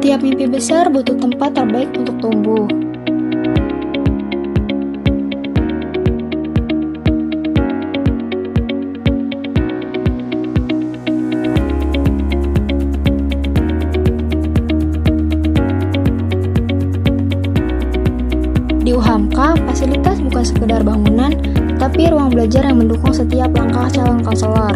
Setiap mimpi besar butuh tempat terbaik untuk tumbuh. Di UHAMKA, fasilitas bukan sekedar bangunan, tetapi ruang belajar yang mendukung setiap langkah calon konselor.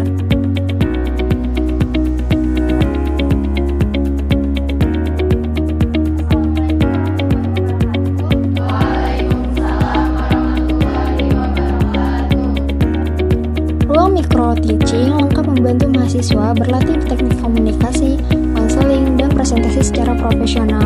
Ruang micro teaching lengkap membantu mahasiswa berlatih teknik komunikasi, konseling, dan presentasi secara profesional.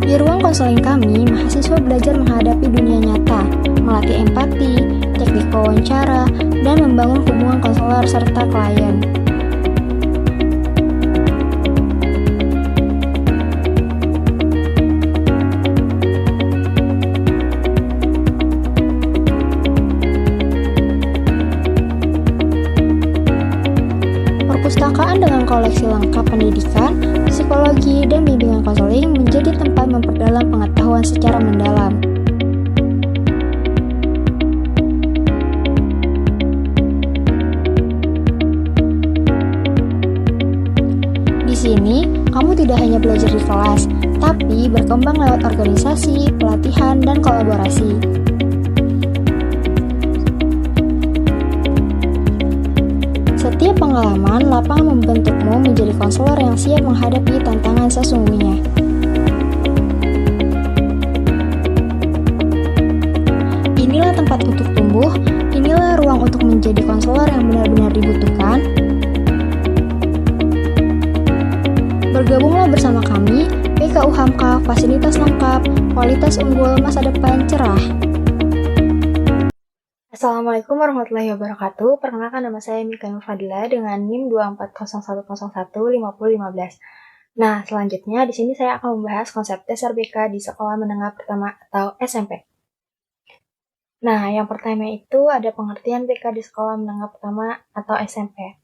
Di ruang konseling kami, mahasiswa belajar menghadapi dunia nyata, melatih empati, teknik wawancara, dan membangun hubungan konselor serta klien. Perpustakaan dengan koleksi lengkap pendidikan, psikologi, dan bimbingan konseling menjadi tempat memperdalam pengetahuan secara mendalam. Di sini, kamu tidak hanya belajar di kelas, tapi berkembang lewat organisasi, pelatihan, dan kolaborasi. Setiap pengalaman lapangan membentukmu menjadi konselor yang siap menghadapi tantangan sesungguhnya. Inilah tempat untuk tumbuh, inilah ruang untuk menjadi konselor yang benar-benar dibutuhkan. Bergabunglah bersama kami, PK UHAMKA, fasilitas lengkap, kualitas unggul, masa depan cerah. Assalamualaikum warahmatullahi wabarakatuh. Perkenalkan, nama saya Mika Nur Fadila dengan NIM 2401015015. Nah, selanjutnya di sini saya akan membahas konsep dasar BK di sekolah menengah pertama atau SMP. Nah, yang pertama itu ada pengertian BK di sekolah menengah pertama atau SMP.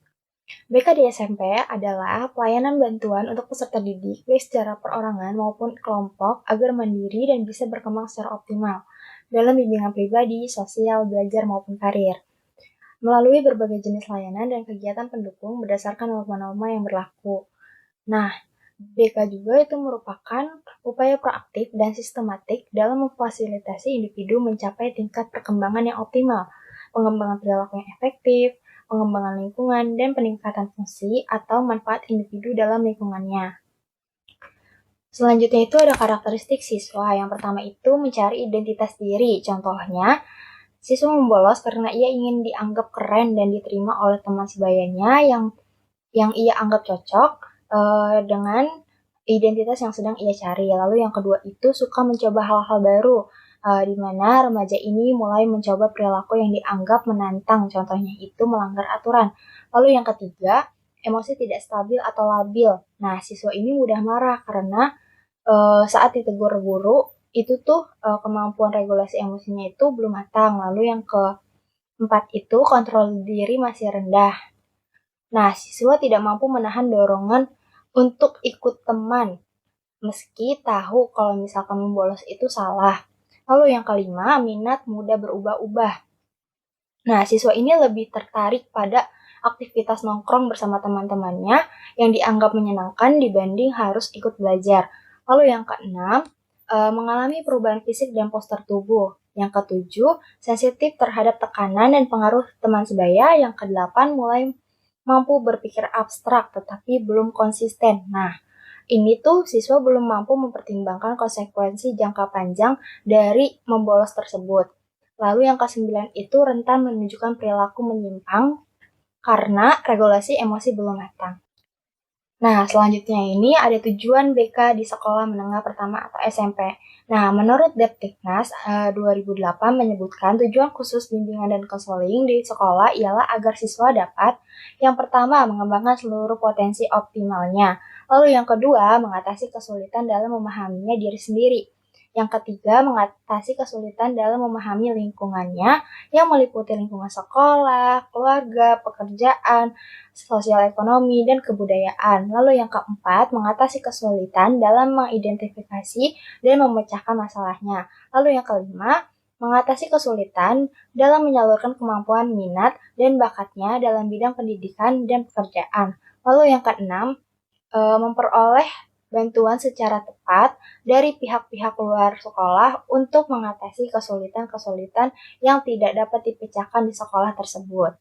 BK di SMP adalah pelayanan bantuan untuk peserta didik baik secara perorangan maupun kelompok agar mandiri dan bisa berkembang secara optimal dalam bimbingan pribadi, sosial, belajar, maupun karir, melalui berbagai jenis layanan dan kegiatan pendukung berdasarkan norma-norma yang berlaku. Nah, BK juga itu merupakan upaya proaktif dan sistematik dalam memfasilitasi individu mencapai tingkat perkembangan yang optimal, pengembangan perilaku yang efektif, pengembangan lingkungan, dan peningkatan fungsi atau manfaat individu dalam lingkungannya. Selanjutnya itu ada karakteristik siswa. Yang pertama itu mencari identitas diri. Contohnya, siswa membolos karena ia ingin dianggap keren dan diterima oleh teman sebayanya yang ia anggap cocok dengan identitas yang sedang ia cari. Lalu yang kedua itu suka mencoba hal-hal baru, di mana remaja ini mulai mencoba perilaku yang dianggap menantang. Contohnya itu melanggar aturan. Lalu yang ketiga, emosi tidak stabil atau labil. Nah, siswa ini mudah marah karena saat ditegur guru, itu tuh kemampuan regulasi emosinya itu belum matang. Lalu yang keempat itu kontrol diri masih rendah. Nah, siswa tidak mampu menahan dorongan untuk ikut teman, meski tahu kalau misalkan membolos itu salah. Lalu yang kelima, minat mudah berubah-ubah. Nah, siswa ini lebih tertarik pada aktivitas nongkrong bersama teman-temannya yang dianggap menyenangkan dibanding harus ikut belajar. Lalu yang keenam, mengalami perubahan fisik dan postur tubuh. Yang ketujuh, sensitif terhadap tekanan dan pengaruh teman sebaya. Yang kedelapan, mulai mampu berpikir abstrak tetapi belum konsisten. Nah, ini tuh siswa belum mampu mempertimbangkan konsekuensi jangka panjang dari membolos tersebut. Lalu yang ke-9 itu rentan menunjukkan perilaku menyimpang karena regulasi emosi belum matang. Nah, selanjutnya ini ada tujuan BK di sekolah menengah pertama atau SMP. Nah, menurut Depdiknas 2008 menyebutkan tujuan khusus bimbingan dan konseling di sekolah ialah agar siswa dapat yang pertama mengembangkan seluruh potensi optimalnya. Lalu yang kedua mengatasi kesulitan dalam memahaminya diri sendiri. Yang ketiga, mengatasi kesulitan dalam memahami lingkungannya yang meliputi lingkungan sekolah, keluarga, pekerjaan, sosial ekonomi, dan kebudayaan. Lalu yang keempat, mengatasi kesulitan dalam mengidentifikasi dan memecahkan masalahnya. Lalu yang kelima, mengatasi kesulitan dalam menyalurkan kemampuan minat dan bakatnya dalam bidang pendidikan dan pekerjaan. Lalu yang keenam, memperoleh bantuan secara tepat dari pihak-pihak luar sekolah untuk mengatasi kesulitan-kesulitan yang tidak dapat dipecahkan di sekolah tersebut.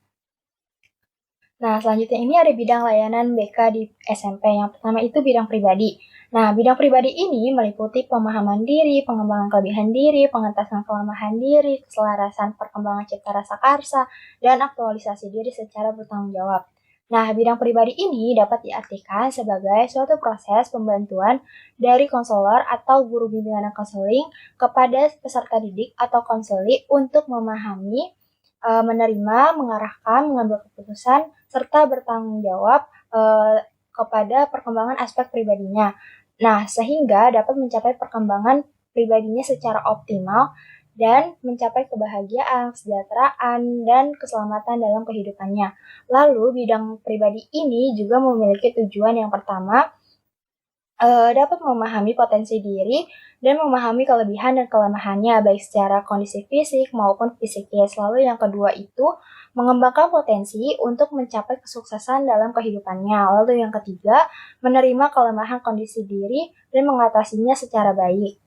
Nah, selanjutnya ini ada bidang layanan BK di SMP. Yang pertama itu bidang pribadi. Nah, bidang pribadi ini meliputi pemahaman diri, pengembangan kelebihan diri, pengentasan kelemahan diri, keselarasan perkembangan cipta rasa karsa, dan aktualisasi diri secara bertanggung jawab. Nah, bidang pribadi ini dapat diartikan sebagai suatu proses pembantuan dari konselor atau guru bimbingan dan konseling kepada peserta didik atau konseli untuk memahami, menerima, mengarahkan, mengambil keputusan, serta bertanggung jawab kepada perkembangan aspek pribadinya. Nah, sehingga dapat mencapai perkembangan pribadinya secara optimal dan mencapai kebahagiaan, kesejahteraan, dan keselamatan dalam kehidupannya. Lalu, bidang pribadi ini juga memiliki tujuan yang pertama, dapat memahami potensi diri dan memahami kelebihan dan kelemahannya, baik secara kondisi fisik maupun psikis. Lalu yang kedua itu, mengembangkan potensi untuk mencapai kesuksesan dalam kehidupannya. Lalu yang ketiga, menerima kelemahan kondisi diri dan mengatasinya secara baik.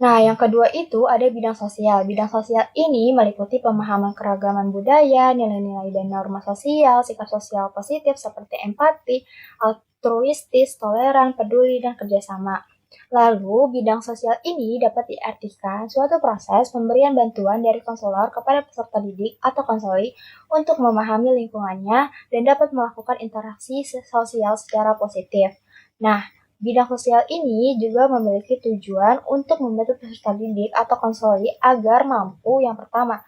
Nah, yang kedua itu ada bidang sosial. Bidang sosial ini meliputi pemahaman keragaman budaya, nilai-nilai dan norma sosial, sikap sosial positif seperti empati, altruistis, toleran, peduli, dan kerjasama. Lalu, bidang sosial ini dapat diartikan suatu proses pemberian bantuan dari konselor kepada peserta didik atau konseli untuk memahami lingkungannya dan dapat melakukan interaksi sosial secara positif. Nah, bidang sosial ini juga memiliki tujuan untuk membantu peserta didik atau konseli agar mampu, yang pertama,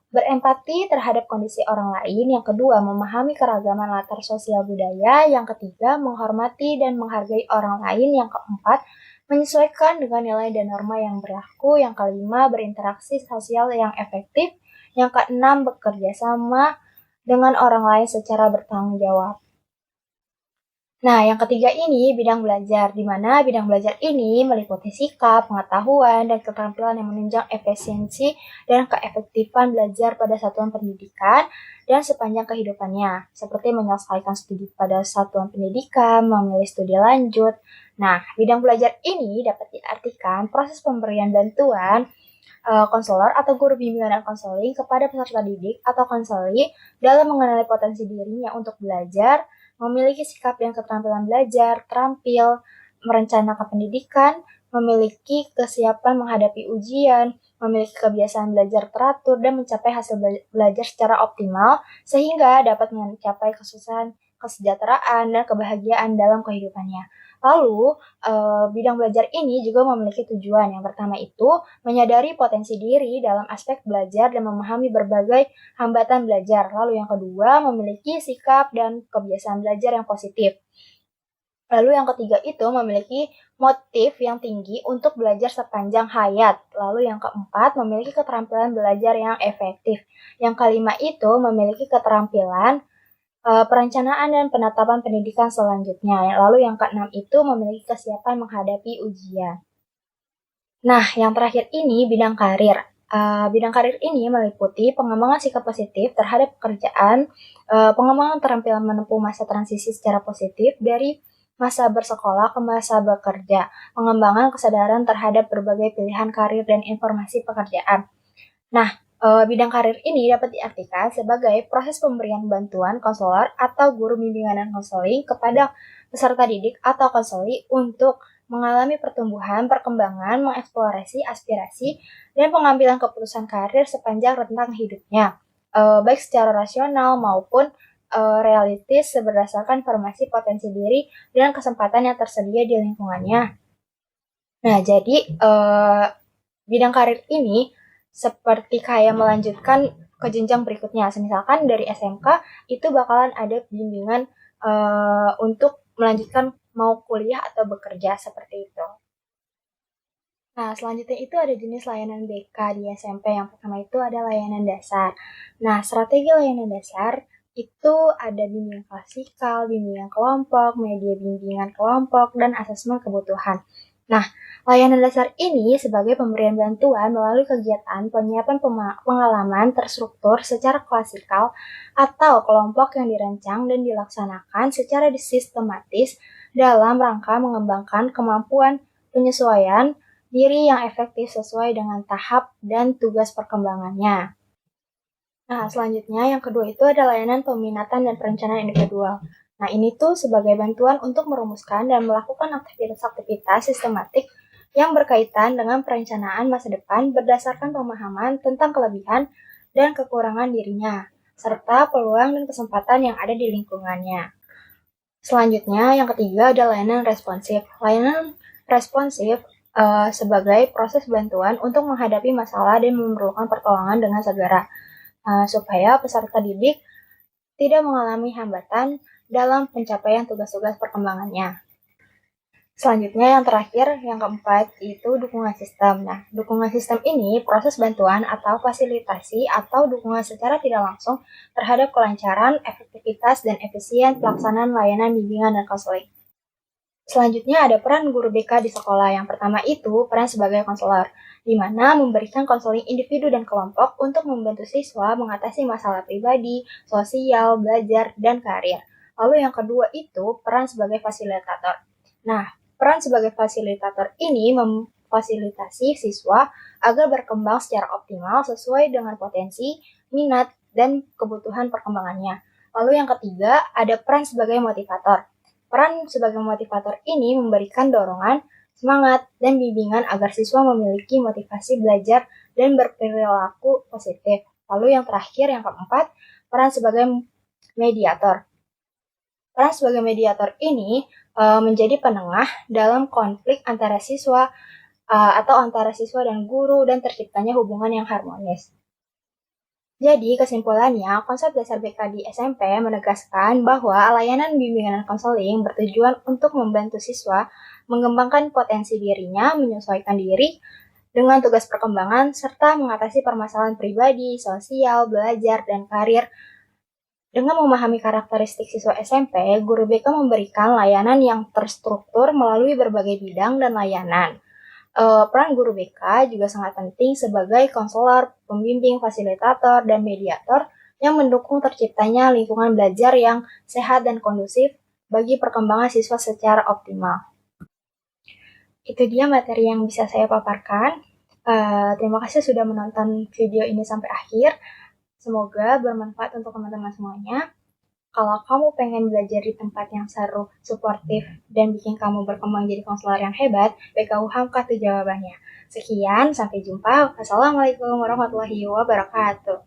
berempati terhadap kondisi orang lain, yang kedua, memahami keragaman latar sosial budaya, yang ketiga, menghormati dan menghargai orang lain, yang keempat, menyesuaikan dengan nilai dan norma yang berlaku, yang kelima, berinteraksi sosial yang efektif, yang keenam, bekerja sama dengan orang lain secara bertanggung jawab. Nah, yang ketiga ini bidang belajar, di mana bidang belajar ini meliputi sikap, pengetahuan, dan keterampilan yang menunjang efisiensi dan keefektifan belajar pada satuan pendidikan dan sepanjang kehidupannya, seperti menyelesaikan studi pada satuan pendidikan, memilih studi lanjut. Nah, bidang belajar ini dapat diartikan proses pemberian bantuan konselor atau guru bimbingan dan konseling kepada peserta didik atau konseli dalam mengenali potensi dirinya untuk belajar, memiliki sikap dan keterampilan belajar, terampil, merencanakan pendidikan, memiliki kesiapan menghadapi ujian, memiliki kebiasaan belajar teratur, dan mencapai hasil belajar secara optimal, sehingga dapat mencapai kesuksesan, kesejahteraan, dan kebahagiaan dalam kehidupannya. Lalu, bidang belajar ini juga memiliki tujuan. Yang pertama itu, menyadari potensi diri dalam aspek belajar dan memahami berbagai hambatan belajar. Lalu yang kedua, memiliki sikap dan kebiasaan belajar yang positif. Lalu yang ketiga itu memiliki motif yang tinggi untuk belajar sepanjang hayat. Lalu yang keempat, memiliki keterampilan belajar yang efektif. Yang kelima itu memiliki keterampilan perencanaan dan penetapan pendidikan selanjutnya. Lalu yang keenam itu memiliki kesiapan menghadapi ujian. Nah, yang terakhir ini bidang karir. Bidang karir ini meliputi pengembangan sikap positif terhadap pekerjaan, pengembangan keterampilan menempuh masa transisi secara positif dari masa bersekolah ke masa bekerja, pengembangan kesadaran terhadap berbagai pilihan karir dan informasi pekerjaan. Nah, bidang karir ini dapat diartikan sebagai proses pemberian bantuan konselor atau guru bimbingan dan konseling kepada peserta didik atau konseli untuk mengalami pertumbuhan, perkembangan, mengeksplorasi aspirasi, dan pengambilan keputusan karir sepanjang rentang hidupnya, baik secara rasional maupun realistis berdasarkan informasi potensi diri dan kesempatan yang tersedia di lingkungannya. Nah, jadi bidang karir ini seperti kayak melanjutkan ke jenjang berikutnya. Misalkan dari SMK itu bakalan ada bimbingan untuk melanjutkan mau kuliah atau bekerja seperti itu. Nah, selanjutnya itu ada jenis layanan BK di SMP. Yang pertama itu ada layanan dasar. Nah, strategi layanan dasar itu ada bimbingan klasikal, bimbingan kelompok, media bimbingan kelompok, dan asesmen kebutuhan. Nah, layanan dasar ini sebagai pemberian bantuan melalui kegiatan penyiapan pengalaman terstruktur secara klasikal atau kelompok yang dirancang dan dilaksanakan secara sistematis dalam rangka mengembangkan kemampuan penyesuaian diri yang efektif sesuai dengan tahap dan tugas perkembangannya. Nah, selanjutnya yang kedua itu ada layanan peminatan dan perencanaan individual. Nah, ini tuh sebagai bantuan untuk merumuskan dan melakukan aktivitas-aktivitas sistematik yang berkaitan dengan perencanaan masa depan berdasarkan pemahaman tentang kelebihan dan kekurangan dirinya, serta peluang dan kesempatan yang ada di lingkungannya. Selanjutnya, yang ketiga ada layanan responsif. Layanan responsif sebagai proses bantuan untuk menghadapi masalah dan memerlukan pertolongan dengan segera, supaya peserta didik tidak mengalami hambatan dalam pencapaian tugas-tugas perkembangannya. Selanjutnya yang terakhir, yang keempat, itu dukungan sistem. Nah, dukungan sistem ini proses bantuan atau fasilitasi atau dukungan secara tidak langsung terhadap kelancaran, efektivitas, dan efisien pelaksanaan layanan bimbingan dan konseling. Selanjutnya ada peran guru BK di sekolah. Yang pertama itu peran sebagai konselor, di mana memberikan konseling individu dan kelompok untuk membantu siswa mengatasi masalah pribadi, sosial, belajar, dan karir. Lalu yang kedua itu peran sebagai fasilitator. Nah, peran sebagai fasilitator ini memfasilitasi siswa agar berkembang secara optimal sesuai dengan potensi, minat, dan kebutuhan perkembangannya. Lalu yang ketiga ada peran sebagai motivator. Peran sebagai motivator ini memberikan dorongan, semangat, dan bimbingan agar siswa memiliki motivasi belajar dan berperilaku positif. Lalu yang terakhir, yang keempat, peran sebagai mediator. Peran sebagai mediator ini menjadi penengah dalam konflik antara siswa atau antara siswa dan guru dan terciptanya hubungan yang harmonis. Jadi, kesimpulannya, konsep dasar BK di SMP menegaskan bahwa layanan bimbingan dan konseling bertujuan untuk membantu siswa mengembangkan potensi dirinya, menyesuaikan diri dengan tugas perkembangan, serta mengatasi permasalahan pribadi, sosial, belajar, dan karir. Dengan memahami karakteristik siswa SMP, guru BK memberikan layanan yang terstruktur melalui berbagai bidang dan layanan. Peran guru BK juga sangat penting sebagai konselor, pembimbing, fasilitator, dan mediator yang mendukung terciptanya lingkungan belajar yang sehat dan kondusif bagi perkembangan siswa secara optimal. Itu dia materi yang bisa saya paparkan. Terima kasih sudah menonton video ini sampai akhir. Semoga bermanfaat untuk teman-teman semuanya. Kalau kamu pengen belajar di tempat yang seru, suportif, dan bikin kamu berkembang jadi konselor yang hebat, BKU Hamka tuh jawabannya. Sekian, sampai jumpa. Wassalamualaikum warahmatullahi wabarakatuh.